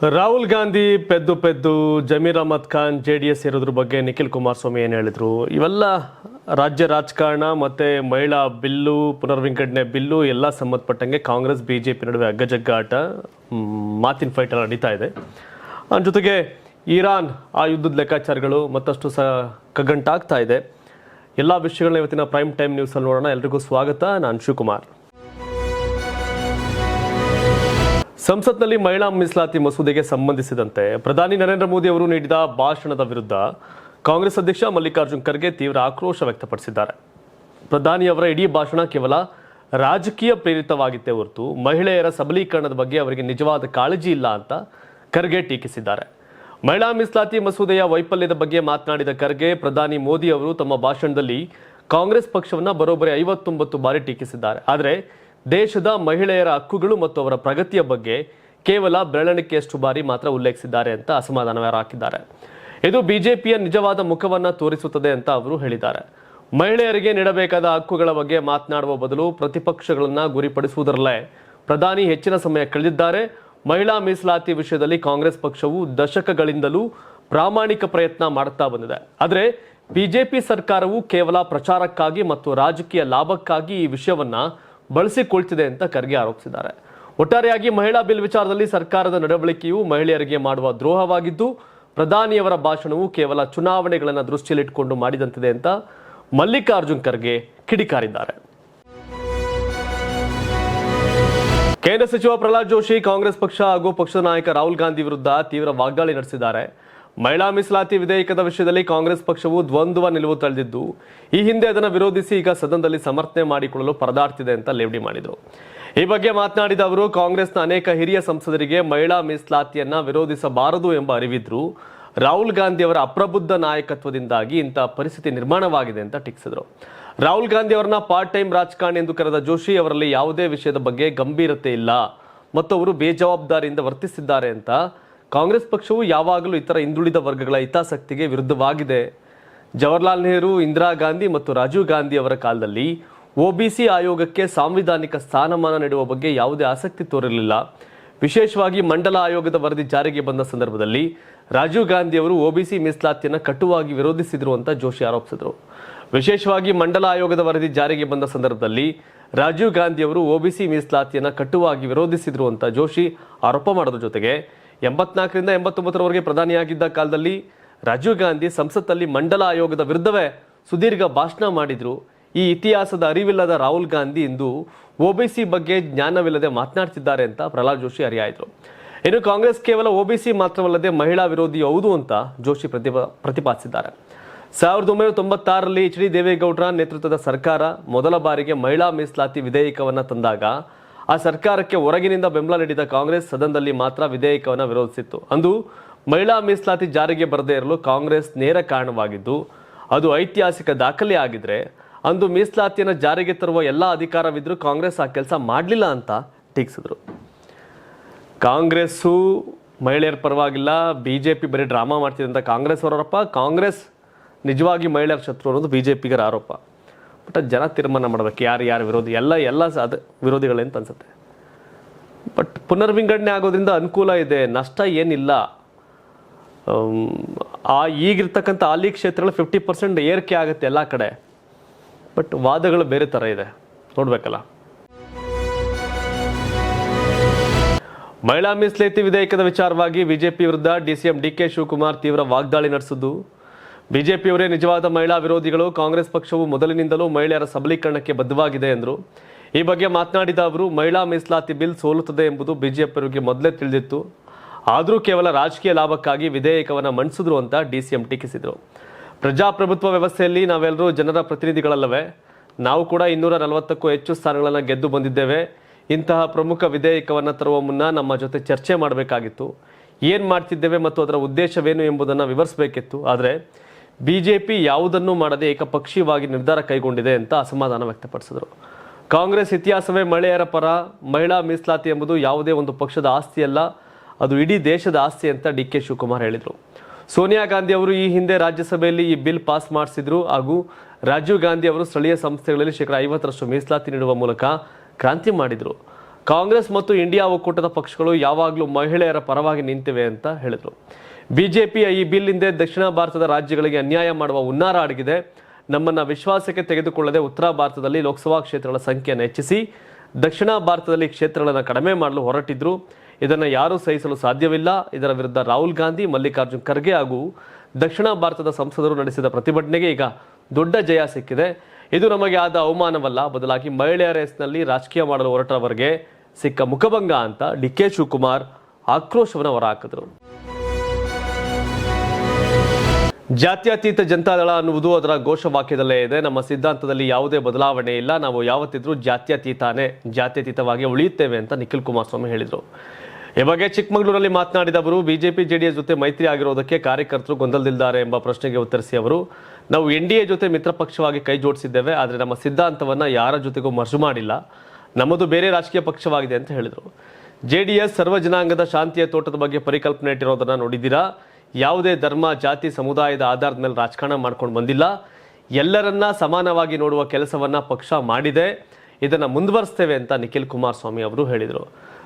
Rahul Gandhi ಪೆದ್ದು Zameer Ahmed Khan JDS ಇರೋದ್ರ ಬಗ್ಗೆ ನಿಖಿಲ್ ಕುಮಾರಸ್ವಾಮಿ ಏನು ಹೇಳಿದ್ರು? ಇವೆಲ್ಲ ರಾಜ್ಯ ರಾಜಕಾರಣ ಮತ್ತೆ ಮಹಿಳಾ ಬಿಲ್ಲು, ಪುನರ್ವಿಂಗಡಣೆ ಬಿಲ್ಲು ಎಲ್ಲ ಸಂಬಂಧಪಟ್ಟಂಗೆ ಕಾಂಗ್ರೆಸ್ ಬಿಜೆಪಿ ನಡುವೆ ಅಗ್ಗಜಗ್ಗಾಟ, ಮಾತಿನ ಫೈಟ್ ಎಲ್ಲ ನಡೀತಾ ಇದೆ. ಜೊತೆಗೆ ಇರಾನ್ ಆ ಯುದ್ಧದ ಲೆಕ್ಕಾಚಾರಗಳು ಮತ್ತಷ್ಟು ಕಗ್ಗಂಟಾಗ್ತಾ ಇದೆ. ಎಲ್ಲ ವಿಷಯಗಳನ್ನ ಇವತ್ತಿನ ಪ್ರೈಮ್ ಟೈಮ್ ನ್ಯೂಸಲ್ಲಿ ನೋಡೋಣ. ಎಲ್ರಿಗೂ ಸ್ವಾಗತ. ನಾನು ಶಿವಕುಮಾರ್. ಸಂಸತ್ನಲ್ಲಿ ಮಹಿಳಾ ಮೀಸಲಾತಿ ಮಸೂದೆಗೆ ಸಂಬಂಧಿಸಿದಂತೆ ಪ್ರಧಾನಿ ನರೇಂದ್ರ ಮೋದಿ ಅವರು ನೀಡಿದ ಭಾಷಣದ ವಿರುದ್ಧ ಕಾಂಗ್ರೆಸ್ ಅಧ್ಯಕ್ಷ ಮಲ್ಲಿಕಾರ್ಜುನ್ ಖರ್ಗೆ ತೀವ್ರ ಆಕ್ರೋಶ ವ್ಯಕ್ತಪಡಿಸಿದ್ದಾರೆ. ಪ್ರಧಾನಿಯವರ ಇಡೀ ಭಾಷಣ ಕೇವಲ ರಾಜಕೀಯ ಪ್ರೇರಿತವಾಗಿತ್ತೇ ಹೊರತು ಮಹಿಳೆಯರ ಸಬಲೀಕರಣದ ಬಗ್ಗೆ ಅವರಿಗೆ ನಿಜವಾದ ಕಾಳಜಿ ಇಲ್ಲ ಅಂತ ಖರ್ಗೆ ಟೀಕಿಸಿದ್ದಾರೆ. ಮಹಿಳಾ ಮೀಸಲಾತಿ ಮಸೂದೆಯ ವೈಫಲ್ಯದ ಬಗ್ಗೆ ಮಾತನಾಡಿದ ಖರ್ಗೆ, ಪ್ರಧಾನಿ ಮೋದಿ ಅವರು ತಮ್ಮ ಭಾಷಣದಲ್ಲಿ ಕಾಂಗ್ರೆಸ್ ಪಕ್ಷವನ್ನು ಬರೋಬ್ಬರಿ 59 ಬಾರಿ ಟೀಕಿಸಿದ್ದಾರೆ. ಆದರೆ ದೇಶದ ಮಹಿಳೆಯರ ಹಕ್ಕುಗಳು ಮತ್ತು ಅವರ ಪ್ರಗತಿಯ ಬಗ್ಗೆ ಕೇವಲ ಬೆರಳೆಣಿಕೆಯಷ್ಟು ಬಾರಿ ಮಾತ್ರ ಉಲ್ಲೇಖಿಸಿದ್ದಾರೆ ಅಂತ ಅಸಮಾಧಾನ ಹಾಕಿದ್ದಾರೆ. ಇದು ಬಿಜೆಪಿಯ ನಿಜವಾದ ಮುಖವನ್ನು ತೋರಿಸುತ್ತದೆ ಅಂತ ಅವರು ಹೇಳಿದ್ದಾರೆ. ಮಹಿಳೆಯರಿಗೆ ನೀಡಬೇಕಾದ ಹಕ್ಕುಗಳ ಬಗ್ಗೆ ಮಾತನಾಡುವ ಬದಲು ಪ್ರತಿಪಕ್ಷಗಳನ್ನ ಗುರಿಪಡಿಸುವುದರಲ್ಲೇ ಪ್ರಧಾನಿ ಹೆಚ್ಚಿನ ಸಮಯ ಕಳೆದಿದ್ದಾರೆ. ಮಹಿಳಾ ಮೀಸಲಾತಿ ವಿಷಯದಲ್ಲಿ ಕಾಂಗ್ರೆಸ್ ಪಕ್ಷವು ದಶಕಗಳಿಂದಲೂ ಪ್ರಾಮಾಣಿಕ ಪ್ರಯತ್ನ ಮಾಡುತ್ತಾ ಬಂದಿದೆ. ಆದರೆ ಬಿಜೆಪಿ ಸರ್ಕಾರವು ಕೇವಲ ಪ್ರಚಾರಕ್ಕಾಗಿ ಮತ್ತು ರಾಜಕೀಯ ಲಾಭಕ್ಕಾಗಿ ಈ ವಿಷಯವನ್ನ ಬಳಸಿಕೊಳ್ತಿದೆ ಅಂತ ಖರ್ಗೆ ಆರೋಪಿಸಿದ್ದಾರೆ. ಒಟ್ಟಾರೆಯಾಗಿ ಮಹಿಳಾ ಬಿಲ್ ವಿಚಾರದಲ್ಲಿ ಸರ್ಕಾರದ ನಡವಳಿಕೆಯು ಮಹಿಳೆಯರಿಗೆ ಮಾಡುವ ದ್ರೋಹವಾಗಿದ್ದು, ಪ್ರಧಾನಿಯವರ ಭಾಷಣವು ಕೇವಲ ಚುನಾವಣೆಗಳನ್ನು ದೃಷ್ಟಿಯಲ್ಲಿಟ್ಟುಕೊಂಡು ಮಾಡಿದಂತಿದೆ ಅಂತ ಮಲ್ಲಿಕಾರ್ಜುನ್ ಖರ್ಗೆ ಕಿಡಿಕಾರಿದ್ದಾರೆ. ಕೇಂದ್ರ ಸಚಿವ ಪ್ರಹ್ಲಾದ್ ಜೋಶಿ ಕಾಂಗ್ರೆಸ್ ಪಕ್ಷ ಹಾಗೂ ಪಕ್ಷದ ನಾಯಕ ರಾಹುಲ್ ಗಾಂಧಿ ವಿರುದ್ಧ ತೀವ್ರ ವಾಗ್ದಾಳಿ ನಡೆಸಿದ್ದಾರೆ. ಮಹಿಳಾ ಮೀಸಲಾತಿ ವಿಧೇಯಕದ ವಿಷಯದಲ್ಲಿ ಕಾಂಗ್ರೆಸ್ ಪಕ್ಷವು ದ್ವಂದ್ವ ನಿಲುವು ತಳೆದಿದ್ದು, ಈ ಹಿಂದೆ ಅದನ್ನು ವಿರೋಧಿಸಿ ಈಗ ಸದನದಲ್ಲಿ ಸಮರ್ಥನೆ ಮಾಡಿಕೊಳ್ಳಲು ಪರದಾಡ್ತಿದೆ ಅಂತ ಲೇವಡಿ ಮಾಡಿದರು. ಈ ಬಗ್ಗೆ ಮಾತನಾಡಿದ ಅವರು, ಕಾಂಗ್ರೆಸ್ನ ಅನೇಕ ಹಿರಿಯ ಸಂಸದರಿಗೆ ಮಹಿಳಾ ಮೀಸಲಾತಿಯನ್ನ ವಿರೋಧಿಸಬಾರದು ಎಂಬ ಅರಿವಿದ್ರು. ರಾಹುಲ್ ಗಾಂಧಿ ಅವರ ಅಪ್ರಬುದ್ಧ ನಾಯಕತ್ವದಿಂದಾಗಿ ಇಂತಹ ಪರಿಸ್ಥಿತಿ ನಿರ್ಮಾಣವಾಗಿದೆ ಅಂತ ಟೀಕಿಸಿದರು. ರಾಹುಲ್ ಗಾಂಧಿ ಅವರನ್ನ ಪಾರ್ಟ್ ಟೈಮ್ ರಾಜಕಾರಣಿ ಎಂದು ಕರೆದ ಜೋಶಿ, ಅವರಲ್ಲಿ ಯಾವುದೇ ವಿಷಯದ ಬಗ್ಗೆ ಗಂಭೀರತೆ ಇಲ್ಲ ಮತ್ತು ಅವರು ಬೇಜವಾಬ್ದಾರಿಯಿಂದ ವರ್ತಿಸಿದ್ದಾರೆ ಅಂತ ಕಾಂಗ್ರೆಸ್ ಪಕ್ಷವು ಯಾವಾಗಲೂ ಇತರ ಹಿಂದುಳಿದ ವರ್ಗಗಳ ಹಿತಾಸಕ್ತಿಗೆ ವಿರುದ್ಧವಾಗಿದೆ. ಜವಾಹರ್ಲಾಲ್ ನೆಹರು, ಇಂದಿರಾ ಗಾಂಧಿ ಮತ್ತು ರಾಜೀವ್ ಗಾಂಧಿ ಅವರ ಕಾಲದಲ್ಲಿ ಒಬಿಸಿ ಆಯೋಗಕ್ಕೆ ಸಾಂವಿಧಾನಿಕ ಸ್ಥಾನಮಾನ ನೀಡುವ ಬಗ್ಗೆ ಯಾವುದೇ ಆಸಕ್ತಿ ತೋರಿರಲಿಲ್ಲ. ವಿಶೇಷವಾಗಿ ಮಂಡಲ ಆಯೋಗದ ವರದಿ ಜಾರಿಗೆ ಬಂದ ಸಂದರ್ಭದಲ್ಲಿ ರಾಜೀವ್ ಗಾಂಧಿ ಅವರು ಒಬಿಸಿ ಮೀಸಲಾತಿಯನ್ನು ಕಟುವಾಗಿ ವಿರೋಧಿಸಿದರು ಅಂತ ಜೋಶಿ ಆರೋಪಿಸಿದರು. ವಿಶೇಷವಾಗಿ ಮಂಡಲ ಆಯೋಗದ ವರದಿ ಜಾರಿಗೆ ಬಂದ ಸಂದರ್ಭದಲ್ಲಿ ರಾಜೀವ್ ಗಾಂಧಿ ಅವರು ಒಬಿಸಿ ಮೀಸಲಾತಿಯನ್ನು ಕಟುವಾಗಿ ವಿರೋಧಿಸಿದರು ಅಂತ ಜೋಶಿ ಆರೋಪ ಮಾಡೋದ್ರ ಜೊತೆಗೆ 84ರಿಂದ 89ರವರೆಗೆ ಪ್ರಧಾನಿಯಾಗಿದ್ದ ಕಾಲದಲ್ಲಿ ರಾಜೀವ್ ಗಾಂಧಿ ಸಂಸತ್ತಲ್ಲಿ ಮಂಡಲ ಆಯೋಗದ ವಿರುದ್ಧವೇ ಸುದೀರ್ಘ ಭಾಷಣ ಮಾಡಿದ್ರು. ಈ ಇತಿಹಾಸದ ಅರಿವಿಲ್ಲದ ರಾಹುಲ್ ಗಾಂಧಿ ಇಂದು ಒಬಿಸಿ ಬಗ್ಗೆ ಜ್ಞಾನವಿಲ್ಲದೆ ಮಾತನಾಡ್ತಿದ್ದಾರೆ ಅಂತ ಪ್ರಹ್ಲಾದ್ ಜೋಶಿ ಹರಿಹಾಯ್ದರು. ಇನ್ನು ಕಾಂಗ್ರೆಸ್ ಕೇವಲ ಒಬಿಸಿ ಮಾತ್ರವಲ್ಲದೆ ಮಹಿಳಾ ವಿರೋಧಿ ಹೌದು ಅಂತ ಜೋಶಿ ಪ್ರತಿಪಾದಿಸಿದ್ದಾರೆ. 1996ರಲ್ಲಿ ಎಚ್ ಡಿ ದೇವೇಗೌಡರ ನೇತೃತ್ವದ ಸರ್ಕಾರ ಮೊದಲ ಬಾರಿಗೆ ಮಹಿಳಾ ಮೀಸಲಾತಿ ವಿಧೇಯಕವನ್ನು ತಂದಾಗ ಆ ಸರ್ಕಾರಕ್ಕೆ ಹೊರಗಿನಿಂದ ಬೆಂಬಲ ನೀಡಿದ ಕಾಂಗ್ರೆಸ್ ಸದನದಲ್ಲಿ ಮಾತ್ರ ವಿಧೇಯಕವನ್ನು ವಿರೋಧಿಸಿತ್ತು. ಅಂದು ಮಹಿಳಾ ಮೀಸಲಾತಿ ಜಾರಿಗೆ ಬರದೇ ಇರಲು ಕಾಂಗ್ರೆಸ್ ನೇರ ಕಾರಣವಾಗಿದ್ದು, ಅದು ಐತಿಹಾಸಿಕ ದಾಖಲೆ ಆಗಿದ್ರೆ ಅಂದು ಮೀಸಲಾತಿಯನ್ನು ಜಾರಿಗೆ ತರುವ ಎಲ್ಲ ಅಧಿಕಾರವಿದ್ರೂ ಕಾಂಗ್ರೆಸ್ ಆ ಕೆಲಸ ಮಾಡಲಿಲ್ಲ ಅಂತ ಟೀಕಿಸಿದ್ರು. ಕಾಂಗ್ರೆಸ್ಸು ಮಹಿಳೆಯರ ಪರವಾಗಿಲ್ಲ, ಬಿಜೆಪಿ ಬರೀ ಡ್ರಾಮಾ ಮಾಡ್ತಿದೆ ಅಂತ ಕಾಂಗ್ರೆಸ್ ಅವರಪ್ಪ. ಕಾಂಗ್ರೆಸ್ ನಿಜವಾಗಿ ಮಹಿಳೆಯರ ಶತ್ರು ಅನ್ನೋದು ಬಿಜೆಪಿಗರ ಆರೋಪ. ಬಟ್ ಜನ ತೀರ್ಮಾನ ಮಾಡಬೇಕು ಯಾರು ವಿರೋಧಿ. ಎಲ್ಲ ಅದು ವಿರೋಧಿಗಳೇಂತ ಅನ್ಸುತ್ತೆ. ಬಟ್ ಪುನರ್ವಿಂಗಡಣೆ ಆಗೋದ್ರಿಂದ ಅನುಕೂಲ ಇದೆ, ನಷ್ಟ ಏನಿಲ್ಲ. ಈಗಿರ್ತಕ್ಕಂಥ ಹಾಲಿ ಕ್ಷೇತ್ರಗಳು 50% ಏರಿಕೆ ಆಗುತ್ತೆ ಎಲ್ಲ ಕಡೆ. ಬಟ್ ವಾದಗಳು ಬೇರೆ ಥರ ಇದೆ, ನೋಡ್ಬೇಕಲ್ಲ. ಮಹಿಳಾ ಮೀಸಲಾತಿ ವಿಧೇಯಕದ ವಿಚಾರವಾಗಿ ಬಿಜೆಪಿ ವಿರುದ್ಧ ಡಿಸಿಎಂ ಡಿಕೆ ಶಿವಕುಮಾರ್ ತೀವ್ರ ವಾಗ್ದಾಳಿ ನಡೆಸಿದ್ದು, ಬಿಜೆಪಿಯವರೇ ನಿಜವಾದ ಮಹಿಳಾ ವಿರೋಧಿಗಳು. ಕಾಂಗ್ರೆಸ್ ಪಕ್ಷವು ಮೊದಲಿನಿಂದಲೂ ಮಹಿಳೆಯರ ಸಬಲೀಕರಣಕ್ಕೆ ಬದ್ಧವಾಗಿದೆ ಎಂದರು. ಈ ಬಗ್ಗೆ ಮಾತನಾಡಿದ ಅವರು, ಮಹಿಳಾ ಮೀಸಲಾತಿ ಬಿಲ್ ಸೋಲುತ್ತದೆ ಎಂಬುದು ಬಿಜೆಪಿಯವರಿಗೆ ಮೊದಲೇ ತಿಳಿದಿತ್ತು. ಆದರೂ ಕೇವಲ ರಾಜಕೀಯ ಲಾಭಕ್ಕಾಗಿ ವಿಧೇಯಕವನ್ನು ಮಂಡಿಸಿದ್ರು ಅಂತ ಡಿಸಿಎಂ ಟೀಕಿಸಿದರು. ಪ್ರಜಾಪ್ರಭುತ್ವ ವ್ಯವಸ್ಥೆಯಲ್ಲಿ ನಾವೆಲ್ಲರೂ ಜನರ ಪ್ರತಿನಿಧಿಗಳಲ್ಲವೇ? ನಾವು ಕೂಡ 240ಕ್ಕೂ ಹೆಚ್ಚು ಸ್ಥಾನಗಳನ್ನು ಗೆದ್ದು ಬಂದಿದ್ದೇವೆ. ಇಂತಹ ಪ್ರಮುಖ ವಿಧೇಯಕವನ್ನು ತರುವ ಮುನ್ನ ನಮ್ಮ ಜೊತೆ ಚರ್ಚೆ ಮಾಡಬೇಕಾಗಿತ್ತು. ಏನು ಮಾಡ್ತಿದ್ದೇವೆ ಮತ್ತು ಅದರ ಉದ್ದೇಶವೇನು ಎಂಬುದನ್ನು ವಿವರಿಸಬೇಕಿತ್ತು. ಆದರೆ ಬಿಜೆಪಿ ಯಾವುದನ್ನೂ ಮಾಡದೆ ಏಕಪಕ್ಷೀಯವಾಗಿ ನಿರ್ಧಾರ ಕೈಗೊಂಡಿದೆ ಅಂತ ಅಸಮಾಧಾನ ವ್ಯಕ್ತಪಡಿಸಿದರು. ಕಾಂಗ್ರೆಸ್ ಇತಿಹಾಸವೇ ಮಹಿಳೆಯರ ಪರ. ಮಹಿಳಾ ಮೀಸಲಾತಿ ಎಂಬುದು ಯಾವುದೇ ಒಂದು ಪಕ್ಷದ ಆಸ್ತಿಯಲ್ಲ, ಅದು ಇಡೀ ದೇಶದ ಆಸ್ತಿ ಅಂತ ಡಿಕೆ ಶಿವಕುಮಾರ್ ಹೇಳಿದರು. ಸೋನಿಯಾ ಗಾಂಧಿ ಅವರು ಈ ಹಿಂದೆ ರಾಜ್ಯಸಭೆಯಲ್ಲಿ ಈ ಬಿಲ್ ಪಾಸ್ ಮಾಡಿಸಿದ್ರು ಹಾಗೂ ರಾಜೀವ್ ಗಾಂಧಿ ಅವರು ಸ್ಥಳೀಯ ಸಂಸ್ಥೆಗಳಲ್ಲಿ 50% ಮೀಸಲಾತಿ ನೀಡುವ ಮೂಲಕ ಕ್ರಾಂತಿ ಮಾಡಿದರು. ಕಾಂಗ್ರೆಸ್ ಮತ್ತು ಇಂಡಿಯಾ ಒಕ್ಕೂಟದ ಪಕ್ಷಗಳು ಯಾವಾಗಲೂ ಮಹಿಳೆಯರ ಪರವಾಗಿ ನಿಂತಿವೆ ಅಂತ ಹೇಳಿದರು. ಬಿಜೆಪಿಯ ಈ ಬಿಲ್ ಹಿಂದೆ ದಕ್ಷಿಣ ಭಾರತದ ರಾಜ್ಯಗಳಿಗೆ ಅನ್ಯಾಯ ಮಾಡುವ ಹುನ್ನಾರ ಅಡಗಿದೆ. ನಮ್ಮನ್ನ ವಿಶ್ವಾಸಕ್ಕೆ ತೆಗೆದುಕೊಳ್ಳದೆ ಉತ್ತರ ಭಾರತದಲ್ಲಿ ಲೋಕಸಭಾ ಕ್ಷೇತ್ರಗಳ ಸಂಖ್ಯೆಯನ್ನು ಹೆಚ್ಚಿಸಿ ದಕ್ಷಿಣ ಭಾರತದಲ್ಲಿ ಕ್ಷೇತ್ರಗಳನ್ನು ಕಡಿಮೆ ಮಾಡಲು ಹೊರಟಿದ್ರು. ಇದನ್ನು ಯಾರೂ ಸಹಿಸಲು ಸಾಧ್ಯವಿಲ್ಲ. ಇದರ ವಿರುದ್ಧ ರಾಹುಲ್ ಗಾಂಧಿ, ಮಲ್ಲಿಕಾರ್ಜುನ್ ಖರ್ಗೆ ಹಾಗೂ ದಕ್ಷಿಣ ಭಾರತದ ಸಂಸದರು ನಡೆಸಿದ ಪ್ರತಿಭಟನೆಗೆ ಈಗ ದೊಡ್ಡ ಜಯ ಸಿಕ್ಕಿದೆ. ಇದು ನಮಗೆ ಆದ ಅವಮಾನವಲ್ಲ, ಬದಲಾಗಿ ಮಹಿಳೆಯರ ಹೆಸರಿನಲ್ಲಿ ರಾಜಕೀಯ ಮಾಡಲು ಹೊರಟವರಿಗೆ ಸಿಕ್ಕ ಮುಖಭಂಗ ಅಂತ ಡಿ.ಕೆ. ಶಿವಕುಮಾರ್ ಆಕ್ರೋಶವನ್ನು ಹೊರಹಾಕಿದರು. ಜಾತ್ಯತೀತ ಜನತಾದಳ ಅನ್ನುವುದು ಅದರ ಘೋಷವಾಕ್ಯದಲ್ಲೇ ಇದೆ. ನಮ್ಮ ಸಿದ್ಧಾಂತದಲ್ಲಿ ಯಾವುದೇ ಬದಲಾವಣೆ ಇಲ್ಲ. ನಾವು ಯಾವತ್ತಿದ್ರೂ ಜಾತ್ಯತೀತವಾಗಿ ಉಳಿಯುತ್ತೇವೆ ಅಂತ ನಿಖಿಲ್ ಕುಮಾರಸ್ವಾಮಿ ಹೇಳಿದರು. ಈ ಬಗ್ಗೆ ಚಿಕ್ಕಮಗಳೂರಲ್ಲಿ ಮಾತನಾಡಿದ ಅವರು, ಬಿಜೆಪಿ ಜೆಡಿಎಸ್ ಜೊತೆ ಮೈತ್ರಿ ಆಗಿರೋದಕ್ಕೆ ಕಾರ್ಯಕರ್ತರು ಗೊಂದಲದಿದ್ದಾರೆ ಎಂಬ ಪ್ರಶ್ನೆಗೆ ಉತ್ತರಿಸಿ ಅವರು, ನಾವು ಎನ್ಡಿಎ ಜೊತೆ ಮಿತ್ರ ಪಕ್ಷವಾಗಿ ಕೈ ಜೋಡಿಸಿದ್ದೇವೆ. ಆದರೆ ನಮ್ಮ ಸಿದ್ಧಾಂತವನ್ನು ಯಾರ ಜೊತೆಗೂ ಮರ್ಜು ಮಾಡಿಲ್ಲ. ನಮ್ಮದು ಬೇರೆ ರಾಜಕೀಯ ಪಕ್ಷವಾಗಿದೆ ಅಂತ ಹೇಳಿದರು. ಜೆಡಿಎಸ್ ಸರ್ವ ಜನಾಂಗದ ಶಾಂತಿಯ ತೋಟದ ಬಗ್ಗೆ ಪರಿಕಲ್ಪನೆ ಇಟ್ಟಿರೋದನ್ನ ನೋಡಿದ್ದೀರಾ. ಯಾವುದೇ ಧರ್ಮ, ಜಾತಿ, ಸಮುದಾಯದ ಆಧಾರದ ಮೇಲೆ ರಾಜಕಾರಣ ಮಾಡ್ಕೊಂಡು ಬಂದಿಲ್ಲ. ಎಲ್ಲರನ್ನ ಸಮಾನವಾಗಿ ನೋಡುವ ಕೆಲಸವನ್ನ ಪಕ್ಷ ಮಾಡಿದೆ. ಇದನ್ನು ಮುಂದುವರಿಸ್ತೇವೆ ಅಂತ ನಿಖಿಲ್ ಕುಮಾರಸ್ವಾಮಿ ಅವರು ಹೇಳಿದರು.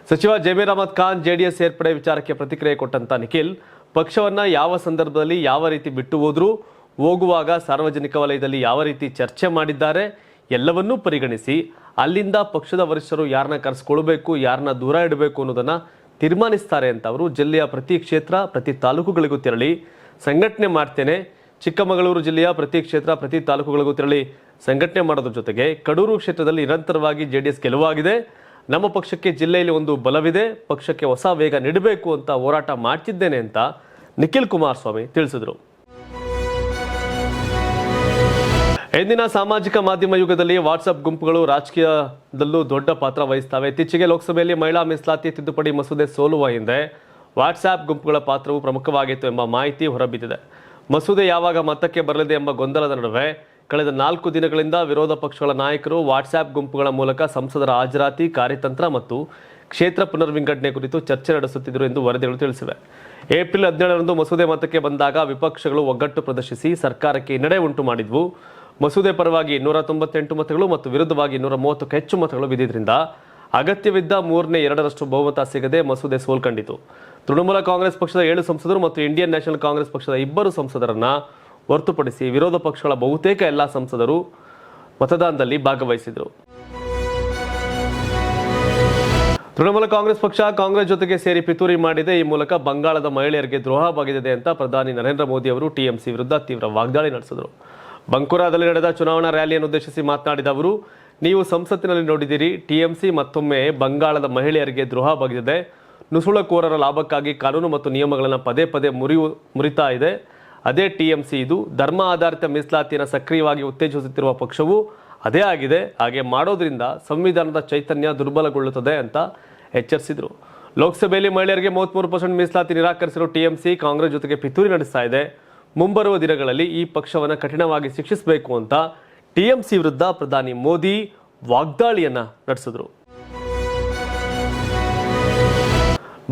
ಸಚಿವ ಜಮೀರ್ ಅಹಮದ್ ಖಾನ್ ಜೆಡಿಎಸ್ ಸೇರ್ಪಡೆ ವಿಚಾರಕ್ಕೆ ಪ್ರತಿಕ್ರಿಯೆ ಕೊಟ್ಟಂತ ನಿಖಿಲ್, ಪಕ್ಷವನ್ನ ಯಾವ ಸಂದರ್ಭದಲ್ಲಿ ಯಾವ ರೀತಿ ಬಿಟ್ಟು ಹೋದ್ರು, ಹೋಗುವಾಗ ಸಾರ್ವಜನಿಕ ವಲಯದಲ್ಲಿ ಯಾವ ರೀತಿ ಚರ್ಚೆ ಮಾಡಿದ್ದಾರೆ ಎಲ್ಲವನ್ನೂ ಪರಿಗಣಿಸಿ ಅಲ್ಲಿಂದ ಪಕ್ಷದ ವರಿಷ್ಠರು ಯಾರನ್ನ ಕರೆಸ್ಕೊಳ್ಬೇಕು, ಯಾರನ್ನ ದೂರ ಇಡಬೇಕು ಅನ್ನೋದನ್ನ ತೀರ್ಮಾನಿಸ್ತಾರೆ ಅಂತ ಅವರು ಜಿಲ್ಲೆಯ ಪ್ರತಿ ಕ್ಷೇತ್ರ, ಪ್ರತಿ ತಾಲೂಕುಗಳಿಗೂ ತೆರಳಿ ಸಂಘಟನೆ ಮಾಡ್ತೇನೆ. ಚಿಕ್ಕಮಗಳೂರು ಜಿಲ್ಲೆಯ ಪ್ರತಿ ಕ್ಷೇತ್ರ, ಪ್ರತಿ ತಾಲೂಕುಗಳಿಗೂ ತೆರಳಿ ಸಂಘಟನೆ ಮಾಡೋದ್ರ ಜೊತೆಗೆ ಕಡೂರು ಕ್ಷೇತ್ರದಲ್ಲಿ ನಿರಂತರವಾಗಿ ಜೆಡಿಎಸ್ ಗೆಲುವಾಗಿದೆ. ನಮ್ಮ ಪಕ್ಷಕ್ಕೆ ಜಿಲ್ಲೆಯಲ್ಲಿ ಒಂದು ಬಲವಿದೆ. ಪಕ್ಷಕ್ಕೆ ಹೊಸ ವೇಗ ನೀಡಬೇಕು ಅಂತ ಹೋರಾಟ ಮಾಡ್ತಿದ್ದೇನೆ ಅಂತ ನಿಖಿಲ್ ಕುಮಾರಸ್ವಾಮಿ ತಿಳಿಸಿದರು. ಇಂದಿನ ಸಾಮಾಜಿಕ ಮಾಧ್ಯಮ ಯುಗದಲ್ಲಿ ವಾಟ್ಸ್ಆಪ್ ಗುಂಪುಗಳು ರಾಜಕೀಯದಲ್ಲೂ ದೊಡ್ಡ ಪಾತ್ರ ವಹಿಸ್ತವೆ. ಇತ್ತೀಚೆಗೆ ಲೋಕಸಭೆಯಲ್ಲಿ ಮಹಿಳಾ ಮೀಸಲಾತಿ ತಿದ್ದುಪಡಿ ಮಸೂದೆ ಸೋಲುವ ಹಿಂದೆ ವಾಟ್ಸ್ಆಪ್ ಗುಂಪುಗಳ ಪಾತ್ರವು ಪ್ರಮುಖವಾಗಿತ್ತು ಎಂಬ ಮಾಹಿತಿ ಹೊರಬಿದ್ದಿದೆ. ಮಸೂದೆ ಯಾವಾಗ ಮತಕ್ಕೆ ಬರಲಿದೆ ಎಂಬ ಗೊಂದಲದ ನಡುವೆ ಕಳೆದ 4 ದಿನಗಳಿಂದ ವಿರೋಧ ಪಕ್ಷಗಳ ನಾಯಕರು ವಾಟ್ಸ್ಆಪ್ ಗುಂಪುಗಳ ಮೂಲಕ ಸಂಸದರ ಹಾಜರಾತಿ, ಕಾರ್ಯತಂತ್ರ ಮತ್ತು ಕ್ಷೇತ್ರ ಪುನರ್ವಿಂಗಡಣೆ ಕುರಿತು ಚರ್ಚೆ ನಡೆಸುತ್ತಿದ್ದರು ಎಂದು ವರದಿಗಳು ತಿಳಿಸಿವೆ. ಏಪ್ರಿಲ್ 17ರಂದು ಮಸೂದೆ ಮತಕ್ಕೆ ಬಂದಾಗ ವಿಪಕ್ಷಗಳು ಒಗ್ಗಟ್ಟು ಪ್ರದರ್ಶಿಸಿ ಸರ್ಕಾರಕ್ಕೆ ಹಿನ್ನಡೆ ಉಂಟು ಮಾಡಿದ್ವು. ಮಸೂದೆ ಪರವಾಗಿ 298 ಮತಗಳು ಮತ್ತು ವಿರುದ್ಧವಾಗಿ 230ಕ್ಕೂ ಹೆಚ್ಚು ಮತಗಳು ಬಿದ್ದಿದ್ದರಿಂದ ಅಗತ್ಯವಿದ್ದ 3/2 ಬಹುಮತ ಸಿಗದೆ ಮಸೂದೆ ಸೋಲ್ಕಂಡಿತು. ತೃಣಮೂಲ ಕಾಂಗ್ರೆಸ್ ಪಕ್ಷದ 7 ಸಂಸದರು ಮತ್ತು ಇಂಡಿಯನ್ ನ್ಯಾಷನಲ್ ಕಾಂಗ್ರೆಸ್ ಪಕ್ಷದ 2 ಸಂಸದರನ್ನ ಹೊರತುಪಡಿಸಿ ವಿರೋಧ ಪಕ್ಷಗಳ ಬಹುತೇಕ ಎಲ್ಲಾ ಸಂಸದರು ಮತದಾನದಲ್ಲಿ ಭಾಗವಹಿಸಿದರು. ತೃಣಮೂಲ ಕಾಂಗ್ರೆಸ್ ಪಕ್ಷ ಕಾಂಗ್ರೆಸ್ ಜೊತೆಗೆ ಸೇರಿ ಪಿತೂರಿ ಮಾಡಿದೆ. ಈ ಮೂಲಕ ಬಂಗಾಳದ ಮಹಿಳೆಯರಿಗೆ ದ್ರೋಹ ಬಗೆದಿದೆ ಅಂತ ಪ್ರಧಾನಿ ನರೇಂದ್ರ ಮೋದಿ ಅವರು ಟಿಎಂಸಿ ವಿರುದ್ಧ ತೀವ್ರ ವಾಗ್ದಾಳಿ ನಡೆಸಿದರು. ಬಂಕುರಾದಲ್ಲಿ ನಡೆದ ಚುನಾವಣಾ ರ್ಯಾಲಿಯನ್ನು ಉದ್ದೇಶಿಸಿ ಮಾತನಾಡಿದ ಅವರು, ನೀವು ಸಂಸತ್ತಿನಲ್ಲಿ ನೋಡಿದಿರಿ, ಟಿಎಂಸಿ ಮತ್ತೊಮ್ಮೆ ಬಂಗಾಳದ ಮಹಿಳೆಯರಿಗೆ ದ್ರೋಹ ಬಗೆದಿದೆ. ನುಸುಳುಕೋರರ ಲಾಭಕ್ಕಾಗಿ ಕಾನೂನು ಮತ್ತು ನಿಯಮಗಳನ್ನು ಪದೇ ಪದೇ ಮುರಿತಾ ಇದೆ. ಅದೇ ಟಿಎಂಸಿ. ಇದು ಧರ್ಮ ಆಧಾರಿತ ಮೀಸಲಾತಿಯನ್ನು ಸಕ್ರಿಯವಾಗಿ ಉತ್ತೇಜಿಸುತ್ತಿರುವ ಪಕ್ಷವು ಅದೇ ಆಗಿದೆ. ಹಾಗೆ ಮಾಡೋದ್ರಿಂದ ಸಂವಿಧಾನದ ಚೈತನ್ಯ ದುರ್ಬಲಗೊಳ್ಳುತ್ತದೆ ಅಂತ ಎಚ್ಚರಿಸಿದರು. ಲೋಕಸಭೆಯಲ್ಲಿ ಮಹಿಳೆಯರಿಗೆ 33% ಮೀಸಲಾತಿ ನಿರಾಕರಿಸಿರುವ ಟಿಎಂಸಿ ಕಾಂಗ್ರೆಸ್ ಜೊತೆಗೆ ಪಿತೂರಿ ನಡೆಸ್ತಾ ಇದೆ. ಮುಂಬರುವ ದಿನಗಳಲ್ಲಿ ಈ ಪಕ್ಷವನ್ನು ಕಠಿಣವಾಗಿ ಶಿಕ್ಷಿಸಬೇಕು ಅಂತ ಟಿಎಂಸಿ ವಿರುದ್ಧ ಪ್ರಧಾನಿ ಮೋದಿ ವಾಗ್ದಾಳಿಯನ್ನ ನಡೆಸಿದರು.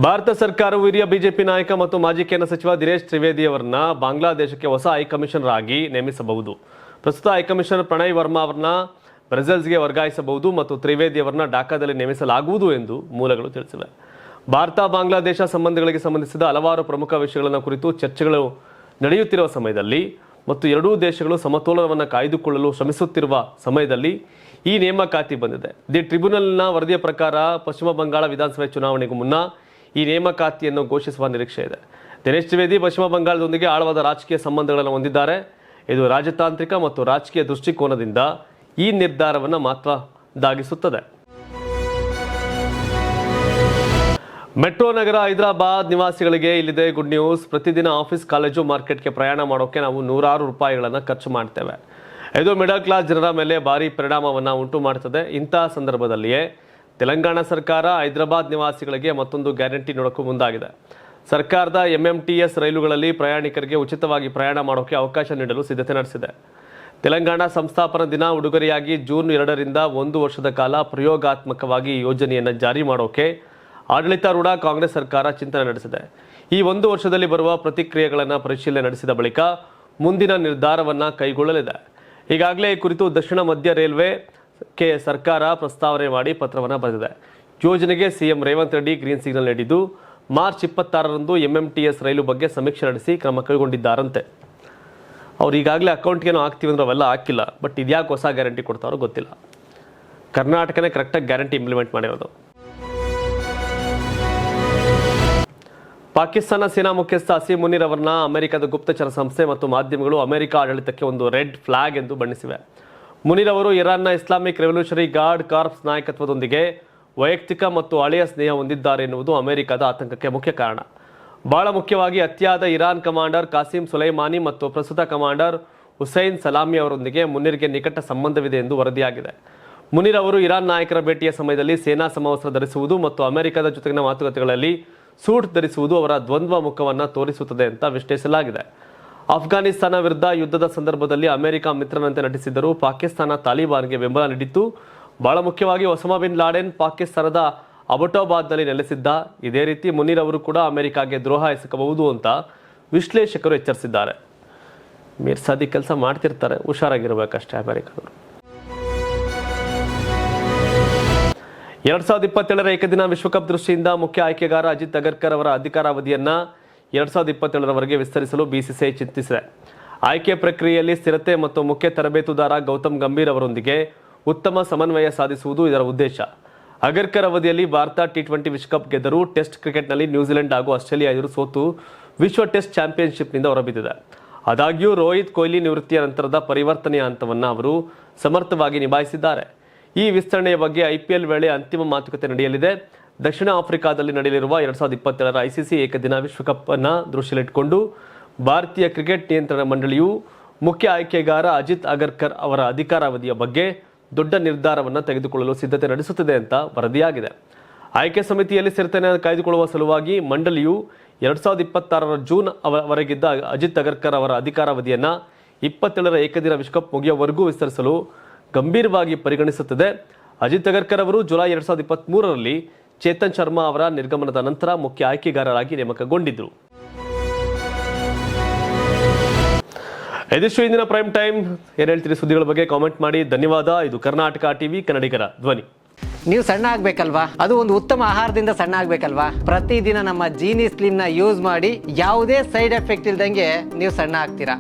ಭಾರತ ಸರ್ಕಾರವು ಹಿರಿಯ ಬಿಜೆಪಿ ನಾಯಕ ಮತ್ತು ಮಾಜಿ ಕೇಂದ್ರ ಸಚಿವ ದಿನೇಶ್ ತ್ರಿವೇದಿ ಅವರನ್ನ ಬಾಂಗ್ಲಾದೇಶಕ್ಕೆ ಹೊಸ ಹೈಕಮಿಷನರ್ ಆಗಿ ನೇಮಿಸಬಹುದು. ಪ್ರಸ್ತುತ ಹೈಕಮಿಷನರ್ ಪ್ರಣಯ್ ವರ್ಮಾ ಅವರನ್ನ ಬ್ರಸೆಲ್ಸ್ಗೆ ವರ್ಗಾಯಿಸಬಹುದು ಮತ್ತು ತ್ರಿವೇದಿ ಅವರನ್ನ ಢಾಕಾದಲ್ಲಿ ನೇಮಿಸಲಾಗುವುದು ಎಂದು ಮೂಲಗಳು ತಿಳಿಸಿವೆ. ಭಾರತ ಬಾಂಗ್ಲಾದೇಶ ಸಂಬಂಧಗಳಿಗೆ ಸಂಬಂಧಿಸಿದ ಹಲವಾರು ಪ್ರಮುಖ ವಿಷಯಗಳ ಕುರಿತು ಚರ್ಚೆಗಳು ನಡೆಯುತ್ತಿರುವ ಸಮಯದಲ್ಲಿ ಮತ್ತು ಎರಡೂ ದೇಶಗಳು ಸಮತೋಲನವನ್ನು ಕಾಯ್ದುಕೊಳ್ಳಲು ಶ್ರಮಿಸುತ್ತಿರುವ ಸಮಯದಲ್ಲಿ ಈ ನೇಮಕಾತಿ ಬಂದಿದೆ. ದಿ ಟ್ರಿಬ್ಯುನಲ್ನ ವರದಿಯ ಪ್ರಕಾರ ಪಶ್ಚಿಮ ಬಂಗಾಳ ವಿಧಾನಸಭೆ ಚುನಾವಣೆಗೂ ಮುನ್ನ ಈ ನೇಮಕಾತಿಯನ್ನು ಘೋಷಿಸುವ ನಿರೀಕ್ಷೆ ಇದೆ. ದಿನೇಶ್ ತ್ರಿವೇದಿ ಪಶ್ಚಿಮ ಬಂಗಾಳದೊಂದಿಗೆ ಆಳವಾದ ರಾಜಕೀಯ ಸಂಬಂಧಗಳನ್ನು ಹೊಂದಿದ್ದಾರೆ. ಇದು ರಾಜತಾಂತ್ರಿಕ ಮತ್ತು ರಾಜಕೀಯ ದೃಷ್ಟಿಕೋನದಿಂದ ಈ ನಿರ್ಧಾರವನ್ನು ಮಹತ್ವದಾಗಿಸುತ್ತದೆ. ಮೆಟ್ರೋ ನಗರ ಹೈದರಾಬಾದ್ ನಿವಾಸಿಗಳಿಗೆ ಇಲ್ಲಿದೆ ಗುಡ್ ನ್ಯೂಸ್. ಪ್ರತಿದಿನ ಆಫೀಸ್, ಕಾಲೇಜು, ಮಾರ್ಕೆಟ್ಗೆ ಪ್ರಯಾಣ ಮಾಡೋಕೆ ನಾವು ನೂರಾರು ರೂಪಾಯಿಗಳನ್ನು ಖರ್ಚು ಮಾಡ್ತೇವೆ. ಇದು ಮಿಡಲ್ ಕ್ಲಾಸ್ ಜನರ ಮೇಲೆ ಭಾರಿ ಪರಿಣಾಮವನ್ನು ಉಂಟು ಮಾಡುತ್ತದೆ. ಇಂತಹ ಸಂದರ್ಭದಲ್ಲಿಯೇ ತೆಲಂಗಾಣ ಸರ್ಕಾರ ಹೈದರಾಬಾದ್ ನಿವಾಸಿಗಳಿಗೆ ಮತ್ತೊಂದು ಗ್ಯಾರಂಟಿ ನೀಡೋಕ್ಕೂ ಮುಂದಾಗಿದೆ. ಸರ್ಕಾರದ ಎಂಎಂಟಿಎಸ್ ರೈಲುಗಳಲ್ಲಿ ಪ್ರಯಾಣಿಕರಿಗೆ ಉಚಿತವಾಗಿ ಪ್ರಯಾಣ ಮಾಡೋಕೆ ಅವಕಾಶ ನೀಡಲು ಸಿದ್ಧತೆ ನಡೆಸಿದೆ. ತೆಲಂಗಾಣ ಸಂಸ್ಥಾಪನಾ ದಿನ ಉಡುಗೊರೆಯಾಗಿ ಜೂನ್ 2ರಿಂದ 1 ವರ್ಷದ ಕಾಲ ಪ್ರಯೋಗಾತ್ಮಕವಾಗಿ ಈ ಯೋಜನೆಯನ್ನು ಜಾರಿ ಮಾಡೋಕೆ ಆಡಳಿತಾರೂಢ ಕಾಂಗ್ರೆಸ್ ಸರ್ಕಾರ ಚಿಂತನೆ ನಡೆಸಿದೆ. ಈ 1 ವರ್ಷದಲ್ಲಿ ಬರುವ ಪ್ರತಿಕ್ರಿಯೆಗಳನ್ನು ಪರಿಶೀಲನೆ ನಡೆಸಿದ ಬಳಿಕ ಮುಂದಿನ ನಿರ್ಧಾರವನ್ನು ಕೈಗೊಳ್ಳಲಿದೆ. ಈಗಾಗಲೇ ಈ ಕುರಿತು ದಕ್ಷಿಣ ಮಧ್ಯ ರೈಲ್ವೆಗೆ ಸರ್ಕಾರ ಪ್ರಸ್ತಾವನೆ ಮಾಡಿ ಪತ್ರವನ್ನು ಬರೆದಿದೆ. ಯೋಜನೆಗೆ CM Revanth Reddy green signal ನೀಡಿದ್ದು ಮಾರ್ಚ್ 26ರಂದು MMTS ರೈಲು ಬಗ್ಗೆ ಸಮೀಕ್ಷೆ ನಡೆಸಿ ಕ್ರಮ ಕೈಗೊಂಡಿದ್ದಾರಂತೆ. ಅವ್ರು ಈಗಾಗಲೇ ಅಕೌಂಟ್ಗೇನೋ ಹಾಕ್ತೀವಿ ಅಂದ್ರೆ ಅವೆಲ್ಲ ಹಾಕಿಲ್ಲ. ಬಟ್ ಇದ್ಯಾಕೆ ಹೊಸ ಗ್ಯಾರಂಟಿ ಕೊಡ್ತಾರೋ ಗೊತ್ತಿಲ್ಲ. ಕರ್ನಾಟಕನೇ ಕರೆಕ್ಟಾಗಿ ಗ್ಯಾರಂಟಿ ಇಂಪ್ಲಿಮೆಂಟ್ ಮಾಡಿರೋದು. ಪಾಕಿಸ್ತಾನ ಸೇನಾ ಮುಖ್ಯಸ್ಥ ಅಸೀಂ ಮುನೀರ್ ಅವರನ್ನ ಅಮೆರಿಕದ ಗುಪ್ತಚರ ಸಂಸ್ಥೆ ಮತ್ತು ಮಾಧ್ಯಮಗಳು ಅಮೆರಿಕ ಆಡಳಿತಕ್ಕೆ ಒಂದು ರೆಡ್ ಫ್ಲಾಗ್ ಎಂದು ಬಣ್ಣಿಸಿವೆ. ಮುನೀರ್ ಅವರು ಇರಾನ್ನ ಇಸ್ಲಾಮಿಕ್ ರೆವಲ್ಯೂಷನರಿ ಗಾರ್ಡ್ ಕಾರ್ಪ್ಸ್ ನಾಯಕತ್ವದೊಂದಿಗೆ ವೈಯಕ್ತಿಕ ಮತ್ತು ಹಳೆಯ ಸ್ನೇಹ ಹೊಂದಿದ್ದಾರೆ ಎನ್ನುವುದು ಅಮೆರಿಕದ ಆತಂಕಕ್ಕೆ ಮುಖ್ಯ ಕಾರಣ. ಬಹಳ ಮುಖ್ಯವಾಗಿ ಹತ್ಯೆಯಾದ ಇರಾನ್ ಕಮಾಂಡರ್ ಕಾಸಿಂ ಸುಲೈಮಾನಿ ಮತ್ತು ಪ್ರಸ್ತುತ ಕಮಾಂಡರ್ ಹುಸೈನ್ ಸಲಾಮಿ ಅವರೊಂದಿಗೆ ಮುನೀರ್ಗೆ ನಿಕಟ ಸಂಬಂಧವಿದೆ ಎಂದು ವರದಿಯಾಗಿದೆ. ಮುನೀರ್ ಅವರು ಇರಾನ್ ನಾಯಕರ ಭೇಟಿಯ ಸಮಯದಲ್ಲಿ ಸೇನಾ ಸಮವಸ್ತ್ರ ಧರಿಸುವುದು ಮತ್ತು ಅಮೆರಿಕದ ಜೊತೆಗಿನ ಮಾತುಕತೆಗಳಲ್ಲಿ ಸೂಟ್ ಧರಿಸುವುದು ಅವರ ದ್ವಂದ್ವ ಮುಖವನ್ನು ತೋರಿಸುತ್ತದೆ ಅಂತ ವಿಶ್ಲೇಷಿಸಲಾಗಿದೆ. ಅಫ್ಘಾನಿಸ್ತಾನ ವಿರುದ್ಧ ಯುದ್ಧದ ಸಂದರ್ಭದಲ್ಲಿ ಅಮೆರಿಕ ಮಿತ್ರನಂತೆ ನಟಿಸಿದ್ದರೂ ಪಾಕಿಸ್ತಾನ ತಾಲಿಬಾನ್ಗೆ ಬೆಂಬಲ ನೀಡಿತ್ತು. ಬಹಳ ಮುಖ್ಯವಾಗಿ ಒಸಾಮಾ ಬಿನ್ ಲಾಡೆನ್ ಪಾಕಿಸ್ತಾನದ ಅಬಟಾಬಾದ್ನಲ್ಲಿ ನೆಲೆಸಿದ್ದ. ಇದೇ ರೀತಿ ಮುನೀರ್ ಅವರು ಕೂಡ ಅಮೆರಿಕಾಗೆ ದ್ರೋಹ ಎಸಗಬಹುದು ಅಂತ ವಿಶ್ಲೇಷಕರು ಎಚ್ಚರಿಸಿದ್ದಾರೆ. ಮೀರ್ಸಾದಿ ಕೆಲಸ ಮಾಡ್ತಿರ್ತಾರೆ, ಹುಷಾರಾಗಿರ್ಬೇಕಷ್ಟೇ ಅಮೆರಿಕದವರು. 2027ರ ಏಕದಿನ ವಿಶ್ವಕಪ್ ದೃಷ್ಟಿಯಿಂದ ಮುಖ್ಯ ಆಯ್ಕೆಗಾರ ಅಜಿತ್ ಅಗರ್ಕರ್ ಅವರ ಅಧಿಕಾರಾವಧಿಯನ್ನ 2027ರವರೆಗೆ ವಿಸ್ತರಿಸಲು ಬಿಸಿಸಿಐ ಚಿಂತಿಸಿದೆ. ಆಯ್ಕೆ ಪ್ರಕ್ರಿಯೆಯಲ್ಲಿ ಸ್ಥಿರತೆ ಮತ್ತು ಮುಖ್ಯ ತರಬೇತುದಾರ ಗೌತಮ್ ಗಂಭೀರ್ ಅವರೊಂದಿಗೆ ಉತ್ತಮ ಸಮನ್ವಯ ಸಾಧಿಸುವುದು ಇದರ ಉದ್ದೇಶ. ಅಗರ್ಕರ್ ಅವಧಿಯಲ್ಲಿ ಭಾರತ T20 ವಿಶ್ವಕಪ್ ಗೆದ್ದರೂ ಟೆಸ್ಟ್ ಕ್ರಿಕೆಟ್ನಲ್ಲಿ ನ್ಯೂಜಿಲೆಂಡ್ ಹಾಗೂ ಆಸ್ಟ್ರೇಲಿಯಾ ಎದುರು ಸೋತು ವಿಶ್ವ ಟೆಸ್ಟ್ ಚಾಂಪಿಯನ್ಶಿಪ್ನಿಂದ ಹೊರಬಿದ್ದಿದೆ. ಆದಾಗ್ಯೂ ರೋಹಿತ್ ಕೊಹ್ಲಿ ನಿವೃತ್ತಿಯ ನಂತರದ ಪರಿವರ್ತನೆಯ ಹಂತವನ್ನು ಅವರು ಸಮರ್ಥವಾಗಿ ನಿಭಾಯಿಸಿದ್ದಾರೆ. ಈ ವಿಸ್ತರಣೆಯ ಬಗ್ಗೆ IPL ವೇಳೆ ಅಂತಿಮ ಮಾತುಕತೆ ನಡೆಯಲಿದೆ. ದಕ್ಷಿಣ ಆಫ್ರಿಕಾದಲ್ಲಿ ನಡೆಯಲಿರುವ 2027ರ ICC ಏಕದಿನ ವಿಶ್ವಕಪ್ ಅನ್ನು ದೃಷ್ಟಿಯಲ್ಲಿಟ್ಟುಕೊಂಡು ಭಾರತೀಯ ಕ್ರಿಕೆಟ್ ನಿಯಂತ್ರಣ ಮಂಡಳಿಯು ಮುಖ್ಯ ಆಯ್ಕೆಗಾರ ಅಜಿತ್ ಅಗರ್ಕರ್ ಅವರ ಅಧಿಕಾರಾವಧಿಯ ಬಗ್ಗೆ ದೊಡ್ಡ ನಿರ್ಧಾರವನ್ನು ತೆಗೆದುಕೊಳ್ಳಲು ಸಿದ್ಧತೆ ನಡೆಸುತ್ತಿದೆ ಅಂತ ವರದಿಯಾಗಿದೆ. ಆಯ್ಕೆ ಸಮಿತಿಯಲ್ಲಿ ಸ್ಥಿರತೆಯನ್ನು ಕಾಯ್ದುಕೊಳ್ಳುವ ಸಲುವಾಗಿ ಮಂಡಳಿಯು 2026ರ ಜೂನ್ ವರೆಗಿದ್ದ ಅಜಿತ್ ಅಗರ್ಕರ್ ಅವರ ಅಧಿಕಾರಾವಧಿಯನ್ನು 27ರ ಏಕದಿನ ವಿಶ್ವಕಪ್ ಮುಗಿಯುವವರೆಗೂ ವಿಸ್ತರಿಸಲು ಗಂಭೀರವಾಗಿ ಪರಿಗಣಿಸುತ್ತದೆ. ಅಜಿತ್ ಅಗರ್ಕರ್ ಅವರು ಜುಲೈ 2023ರಲ್ಲಿ ಚೇತನ್ ಶರ್ಮಾ ಅವರ ನಿರ್ಗಮನದ ನಂತರ ಮುಖ್ಯ ಆಯ್ಕೆಗಾರರಾಗಿ ನೇಮಕಗೊಂಡಿದ್ದರು. ಇದಿಷ್ಟು ಇಂದಿನ ಪ್ರೈಮ್ ಟೈಮ್. ಏನು ಹೇಳ್ತೀರಿ ಸುದ್ದಿಗಳ ಬಗ್ಗೆ ಕಾಮೆಂಟ್ ಮಾಡಿ. ಧನ್ಯವಾದ. ಇದು ಕರ್ನಾಟಕ ಟಿವಿ, ಕನ್ನಡಿಗರ ಧ್ವನಿ. ನೀವು ಸಣ್ಣ ಆಗ್ಬೇಕಲ್ವಾ? ಅದು ಒಂದು ಉತ್ತಮ ಆಹಾರದಿಂದ ಸಣ್ಣ ಆಗ್ಬೇಕಲ್ವಾ? ಪ್ರತಿದಿನ ನಮ್ಮ ಜೀನಿ ಸ್ಲಿಮ್ ನ ಯೂಸ್ ಮಾಡಿ ಯಾವುದೇ ಸೈಡ್ ಎಫೆಕ್ಟ್ ಇಲ್ದಂಗೆ ನೀವು ಸಣ್ಣ ಆಗ್ತೀರಾ.